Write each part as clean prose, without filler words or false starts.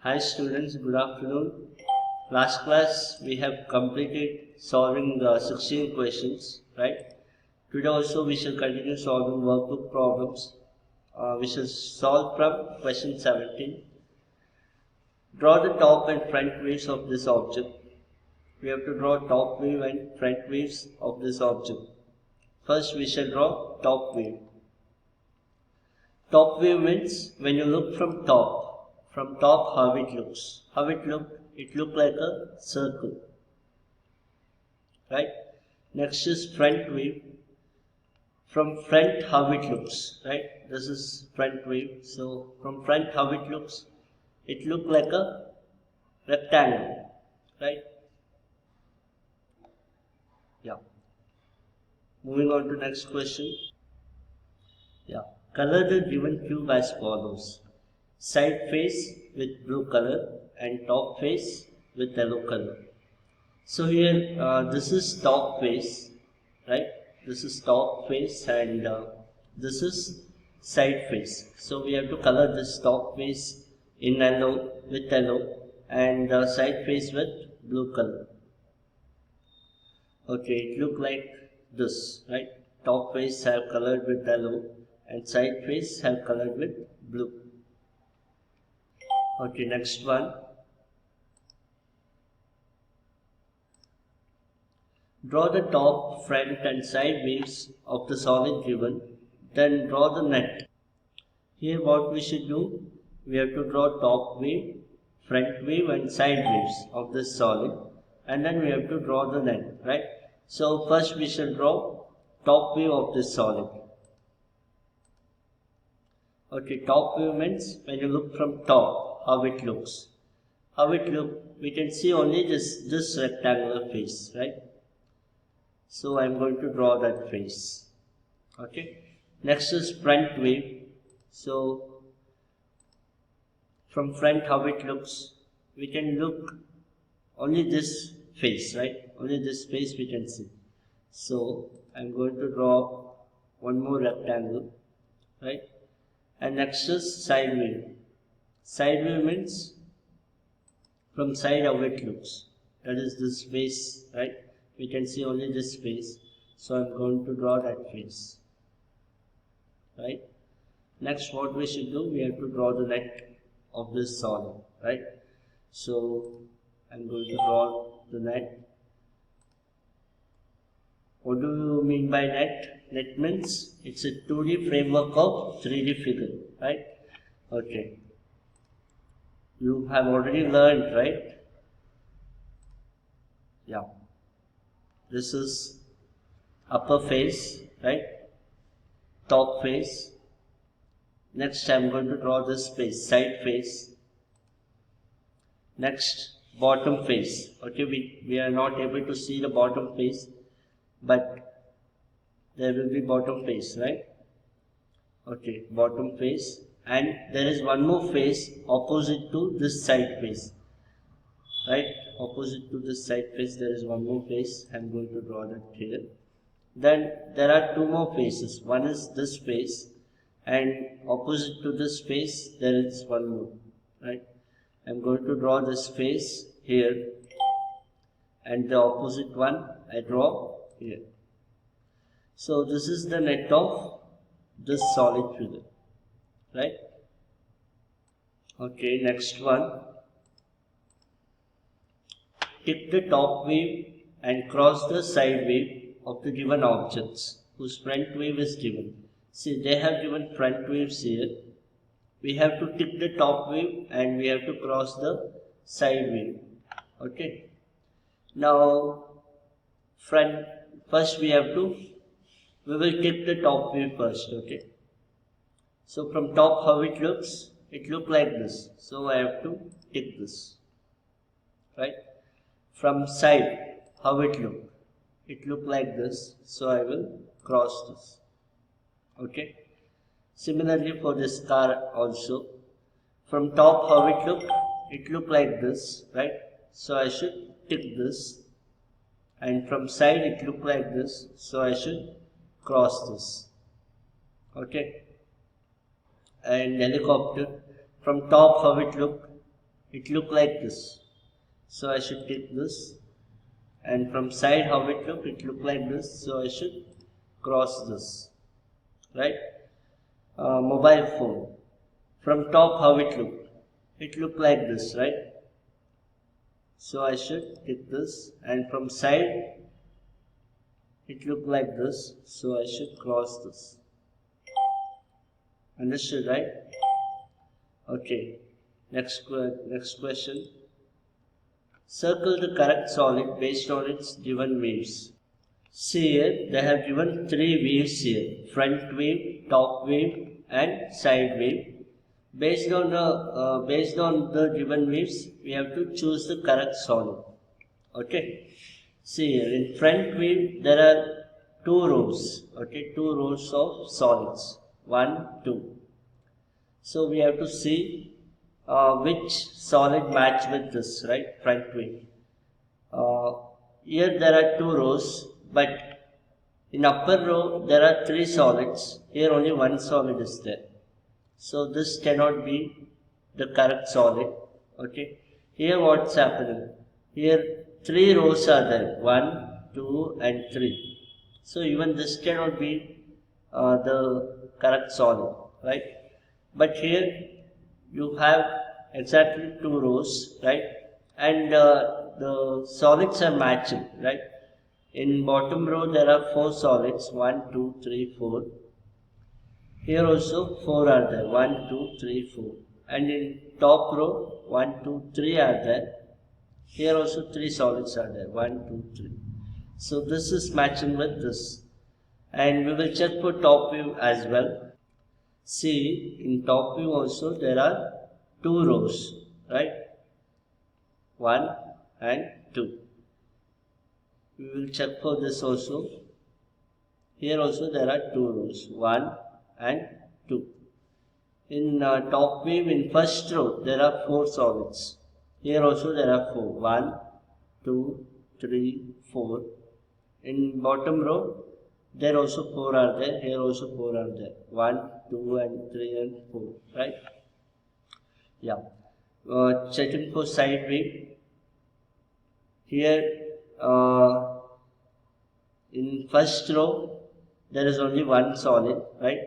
Hi students, good afternoon. Last class we have completed solving 16 questions, right? Today also we shall continue solving workbook problems. We shall solve from question 17. Draw the top and front views of this object. We have to draw top view and front views of this object. First we shall draw top view. Top view means when you look from top how it looks. How it look? It look like a circle, right? Next is front view. From front how it looks, right? This is front view. So from front how it looks? It look like a rectangle, right? Yeah. Moving on to next question. Yeah. Color the given cube as follows. Side face with blue color and top face with yellow color. So here this is top face, right? This is top face and this is side face. So we have to color this top face in yellow with yellow and side face with blue color. Okay, it look like this, right? Top face have colored with yellow and side face have colored with blue. Okay, next one. Draw the top, front and side views of the solid given, then draw the net. Here what we should do, we have to draw top view, front view and side views of this solid, and then we have to draw the net, right? So first we shall draw top view of this solid. Okay, top view means when you look from top, how it looks. How it look, we can see only this rectangular face, right? So I am going to draw that face. Okay. Next is front view. So from front how it looks, we can look only this face, right? Only this face we can see. So I am going to draw one more rectangle, right? And next is side view. Side view means from side how it looks. That is this face, right? We can see only this face, so I'm going to draw that face, right? Next what we should do, we have to draw the net of this solid, right? So I'm going to draw the net. What do you mean by net? Net means it's a 2D framework of 3D figure, right? Okay, you have already learned, right? Yeah. This is upper face, right? Top face. Next I am going to draw this face, side face. Next, bottom face. Okay, we are not able to see the bottom face, but there will be bottom face, right? Okay, bottom face. And there is one more face opposite to this side face, right? Opposite to this side face, there is one more face. I am going to draw that here. Then there are two more faces. One is this face, and opposite to this face there is one more, right? I am going to draw this face here, and the opposite one I draw here. So this is the net of this solid figure, right? Okay, next one. Take the top view and cross the side view of the given objects whose front view is given. See, they have given front views here. We have to tip the top view and we have to cross the side view. Okay. Now, first we will tip the top view first. Okay. So from top how it looks like this. So I have to tip this. Right. From side how it look like this, so I will cross this. Okay. Similarly for this car also, from top how it look like this, right? So I should tick this, and from side it look like this, so I should cross this. Okay. And helicopter, from top how it look like this. So I should take this. And from side how it look like this. So I should cross this, right? Mobile phone. From top how it look like this, right? So I should take this, and from side it look like this, so I should cross this. Understood, right? Okay. Next question. Circle the correct solid based on its given waves. See here, they have given three waves here: front wave, top wave, and side wave. Based on the given waves, we have to choose the correct solid. Okay. See here, in front wave there are two rows. Okay, two rows of solids. 1, 2. So we have to see which solid match with this, right? Front wave. Here there are two rows, but in upper row there are three solids. Here only one solid is there. So this cannot be the correct solid. Okay. Here what's happening? Here three rows are there. 1, 2 and 3. So even this cannot be the correct solid, right? But here you have exactly two rows, right? And the solids are matching, right? In bottom row there are four solids. 1, 2, 3, 4. Here also 4 are there. 1, 2, 3, 4. And in top row 1, 2, 3 are there. Here also 3 solids are there. 1, 2, 3. So this is matching with this. And we will check for top view as well. See, in top view also there are two rows, right? 1 and 2. We will check for this also. Here also there are two rows. 1 and 2. In top wave, in first row, there are four solids. Here also there are 4. 1, 2, 3, 4. In bottom row, there also 4 are there. Here also 4 are there. 1, 2 and 3 and 4. Right? Yeah. Checking for side wave. Here, in first row, there is only one solid, right?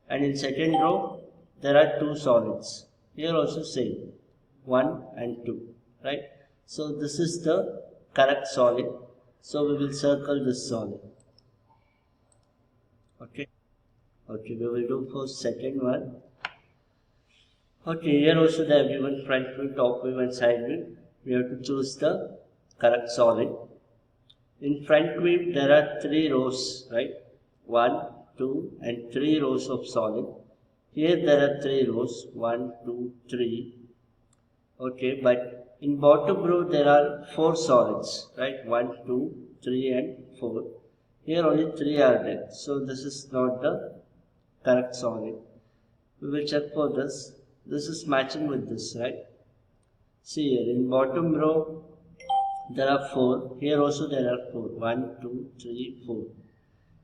And in second row, there are two solids. Here also same, 1 and 2, right? So this is the correct solid. So we will circle this solid. Okay. Okay, we will do for second one. Okay, here also they have given front view, top view and side view. We have to choose the correct solid. In front view, there are three rows, right? 1, 2 and 3 rows of solid. Here there are 3 rows, 1, 2, 3. Okay, but in bottom row there are 4 solids, right? 1, 2, 3 and 4. Here only 3 are there. So this is not the correct solid. We will check for this. This is matching with this, right? See here, in bottom row there are 4. Here also there are 4. 1, 2, 3, 4.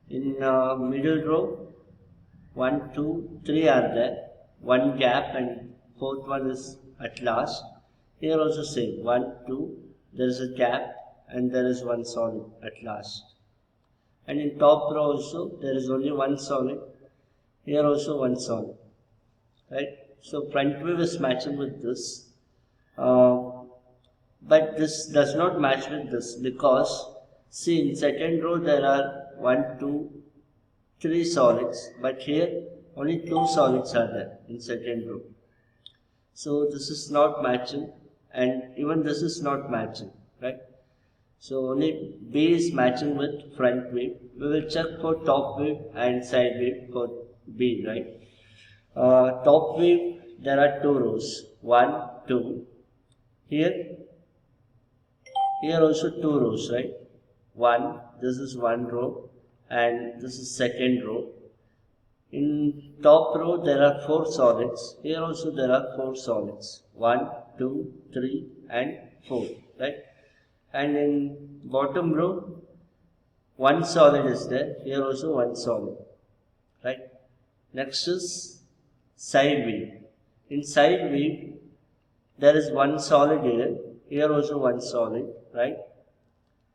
In middle row, 1, 2, 3 are there. One gap and fourth one is at last. Here also same. 1, 2, there is a gap and there is one solid at last. And in top row also, there is only one solid. Here also one solid. Right? So front view is matching with this. But this does not match with this because see, in second row there are 1, 2, 3 solids, but here only 2 solids are there in second row. So this is not matching, and even this is not matching, right? So only B is matching with front wave. We will check for top wave and side wave for B, right? Top wave, there are 2 rows, 1, 2. Here also 2 rows, right? 1, this is 1 row and this is second row. In top row there are 4 solids. Here also there are 4 solids. 1, 2, 3 and 4, right? And in bottom row, one solid is there. Here also one solid, right? Next is side wave. In side wave, there is one solid here also one solid, right?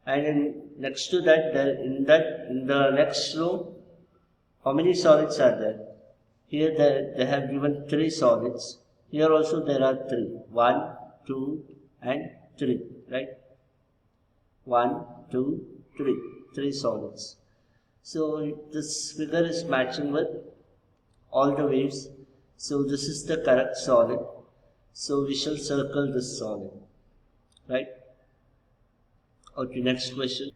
And next to that, in the next row, how many solids are there? Here they have given 3 solids. Here also there are 3. 1, 2, and 3, right? 1, 2, 3. 3 solids. So this figure is matching with all the waves. So this is the correct solid. So we shall circle this solid, right? Okay, next question.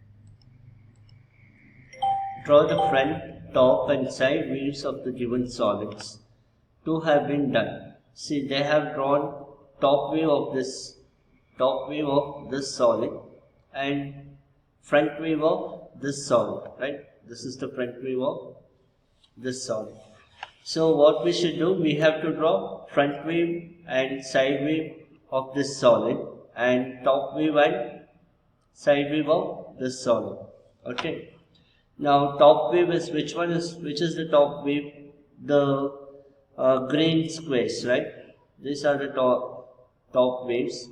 Draw the front, top and side views of the given solids. 2 have been done. See, they have drawn top view of this solid and front view of this solid, right? This is the front view of this solid. So what we should do, we have to draw front view and side view of this solid and top view and side view of this solid. Okay. Now top view is which is the top view? The green squares, right? These are the top waves.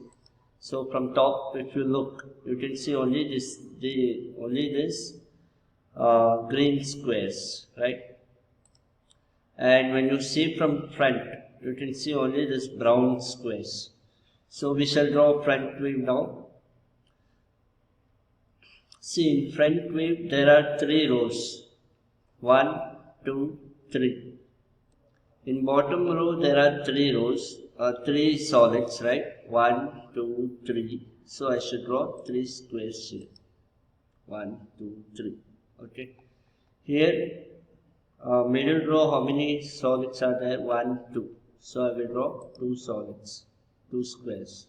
So from top, if you look, you can see only this green squares, right? And when you see from front, you can see only this brown squares. So we shall draw front view now. See, in front view there are 3 rows. 1, 2, 3. In bottom row there are 3 rows, 3 solids, right? 1, 2, 3. So I should draw 3 squares here. 1, 2, 3. Okay. Here, middle row, how many solids are there? 1, 2. So I will draw 2 solids, 2 squares.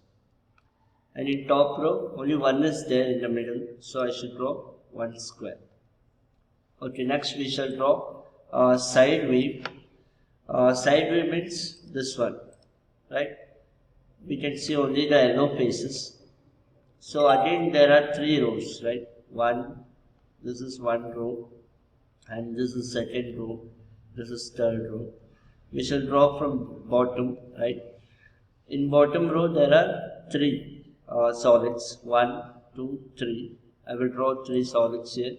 And in top row, only 1 is there in the middle. So I should draw 1 square. Okay, next we shall draw side wave. Side wave means this one, right? We can see only the yellow faces. So again there are 3 rows, right? This is 1 row, and this is 2nd row, this is 3rd row. We shall draw from bottom, right? In bottom row there are 3 solids, 1, 2, 3. I will draw 3 solids here,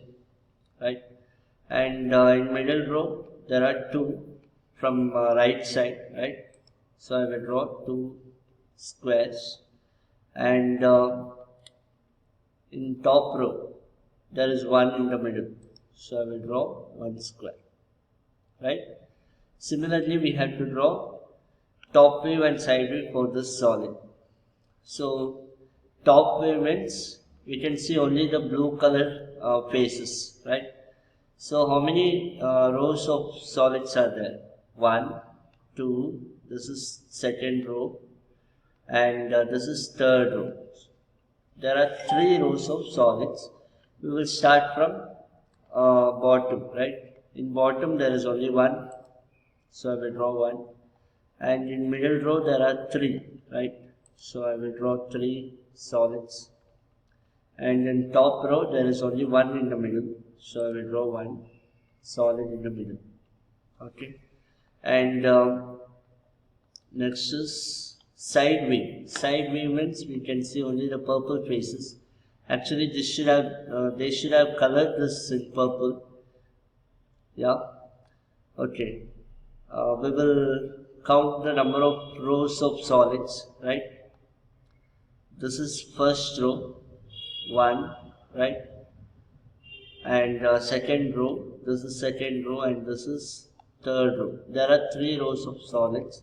right? And in middle row there are 2 from right side, right? So I will draw 2 squares. And in top row there is 1 in the middle, so I will draw 1 square, right? Similarly, we have to draw top view and side view for this solid. So top view means we can see only the blue color faces, right? So how many rows of solids are there? 1, 2, this is 2nd row, and this is 3rd row. There are 3 rows of solids. We will start from bottom, right? In bottom there is only 1, so I will draw 1. And in middle row there are 3, right? So I will draw 3 solids. And in top row there is only 1 in the middle, so I will draw 1 solid in the middle. Okay. And next is side view. Side view means we can see only the purple faces. Actually, they should have colored this in purple. Yeah. Okay. We will count the number of rows of solids, right? This is first row, 1, right? And 2nd row, this is 2nd row, and this is 3rd row. There are 3 rows of solids.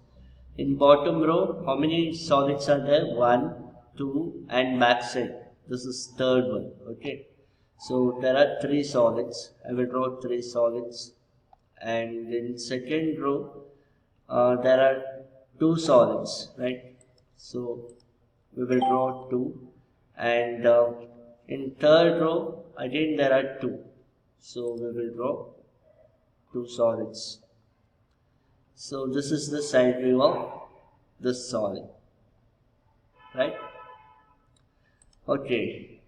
In bottom row, how many solids are there? 1, 2, and back side. This is 3rd one. Okay. So there are 3 solids. I will draw 3 solids. And in 2nd row, there are 2 solids, right? So we will draw 2. And in 3rd row, again there are 2. So we will draw 2 solids. So this is the side view of this solid, right? Okay.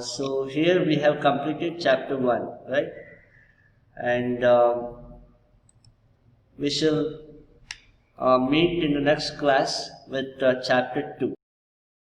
So here we have completed chapter 1, right? And we shall meet in the next class with chapter 2.